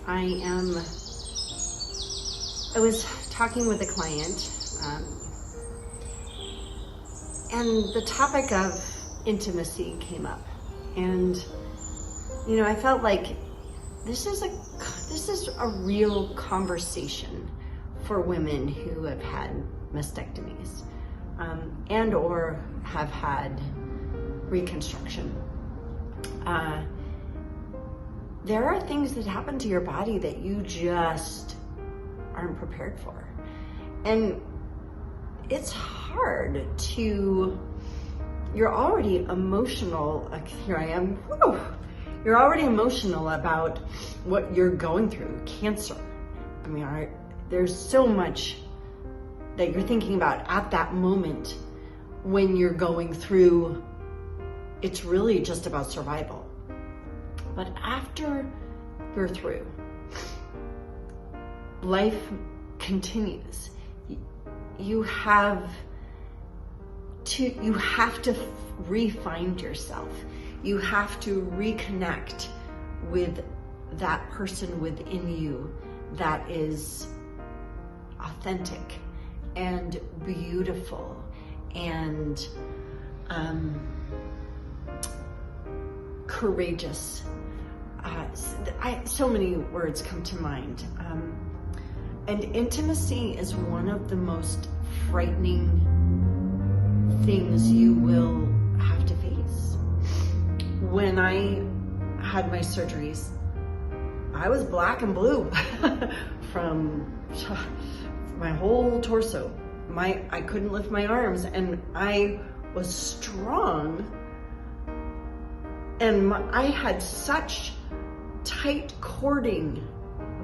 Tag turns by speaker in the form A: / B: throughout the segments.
A: I was talking with a client, and the topic of intimacy came up. And, I felt like this is a real conversation for women who have had mastectomies, and or have had reconstruction. There are things that happen to your body that you just aren't prepared for. And it's hard you're already emotional, like here I am, you're already emotional about what you're going through, cancer. I mean, there's so much that you're thinking about at that moment when you're going through, it's really just about survival. But after you're through, life continues. You have to re-find yourself. You have to reconnect with that person within you that is authentic and beautiful and courageous. So many words come to mind. And intimacy is one of the most frightening things you will have to face. When I had my surgeries, I was black and blue from my whole torso. I couldn't lift my arms, and I was strong, and I had such tight cording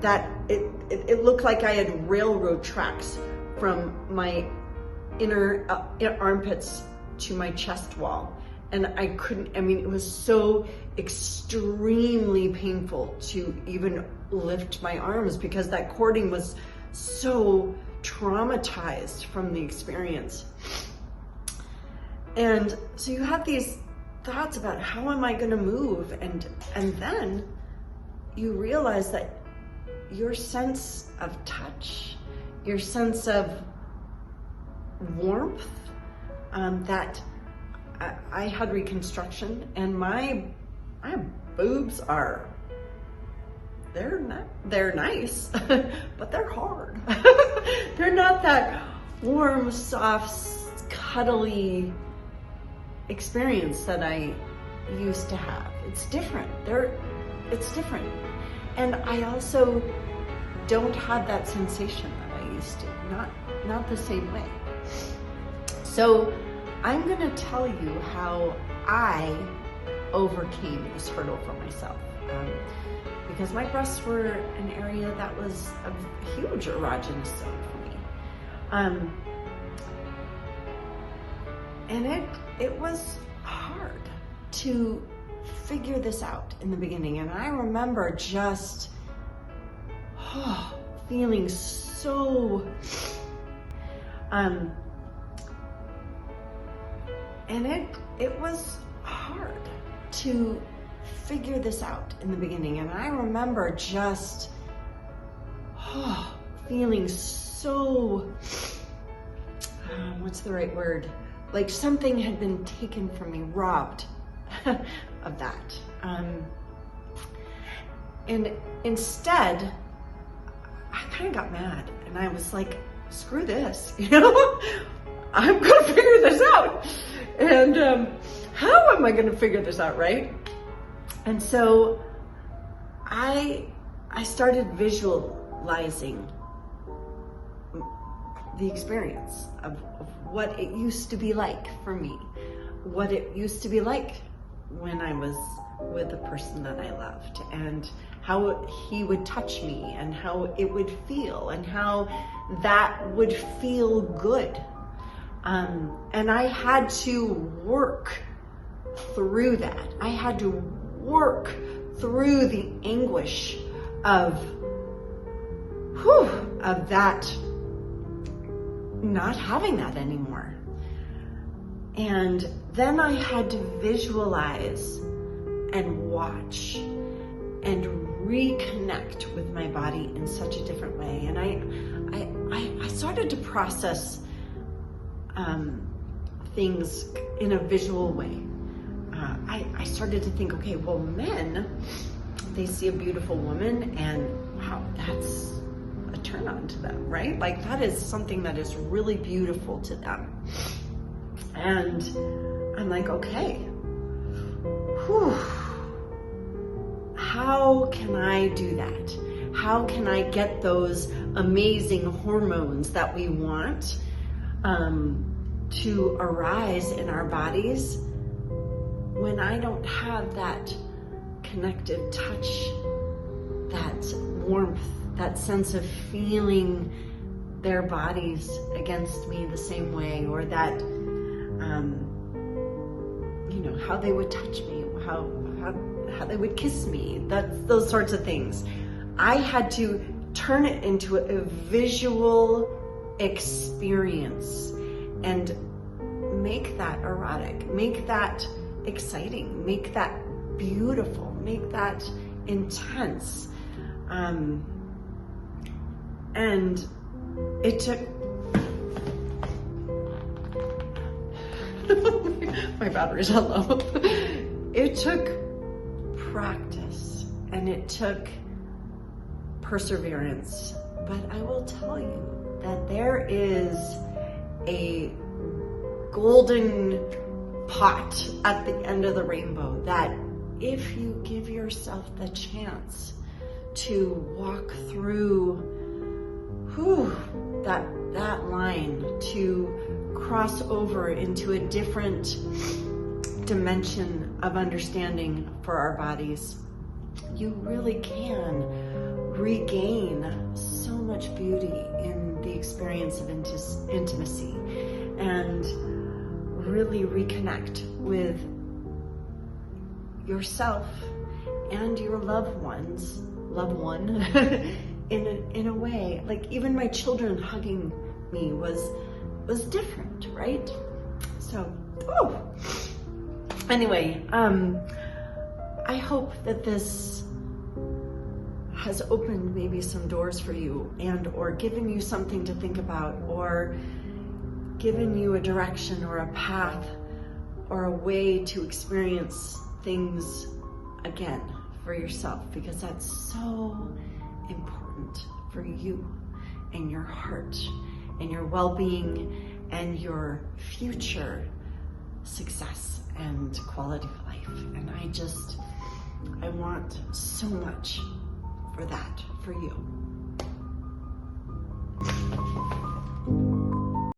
A: that it looked like I had railroad tracks from my inner armpits to my chest wall. And it was so extremely painful to even lift my arms because that cording was so traumatized from the experience. And so you have these thoughts about how am I gonna move? And then you realize that your sense of touch, your sense of warmth, that I had reconstruction, and my boobs they're nice, but they're hard. They're not that warm, soft, cuddly experience that I used to have. It's different. It's different. And I also don't have that sensation that I used to, not the same way. So I'm gonna tell you how I overcame this hurdle for myself. Because my breasts were an area that was a huge erogenous zone for me. And it was hard to figure this out in the beginning. And I remember just feeling so, and it was hard to figure this out in the beginning. And I remember just feeling so, what's the right word? Like something had been taken from me, robbed of that. And instead, I kind of got mad and I was like, screw this, I'm gonna figure this out. And how am I gonna figure this out, right? And so I started visualizing the experience of what it used to be like for me, what it used to be like when I was with the person that I loved, and how he would touch me, and how it would feel, and how that would feel good. And I had to work through that. I had to work through the anguish of that, not having that anymore. And then I had to visualize and watch and reconnect with my body in such a different way. And I started to process things in a visual way. I started to think, okay, well, men, they see a beautiful woman and wow, that's a turn on to them, right? Like that is something that is really beautiful to them. And I'm like, okay, whew, how can I do that? How can I get those amazing hormones that we want to arise in our bodies when I don't have that connective touch, that warmth, that sense of feeling their bodies against me the same way, or that, how they would touch me, how they would kiss me, those sorts of things. I had to turn it into a visual experience and make that erotic, make that exciting, make that beautiful, make that intense. And it took my battery's on low. It took practice and it took perseverance, but I will tell you that there is a golden pot at the end of the rainbow that if you give yourself the chance to walk through that line, to cross over into a different dimension of understanding for our bodies, you really can regain so much beauty in the experience of intimacy and really reconnect with yourself and your loved one in a way. Like even my children hugging me was different, right? So anyway, I hope that this has opened maybe some doors for you, and or given you something to think about, or given you a direction or a path or a way to experience things again for yourself, because that's so important for you and your heart and your well-being and your future success and quality of life. And I want so much for that for you.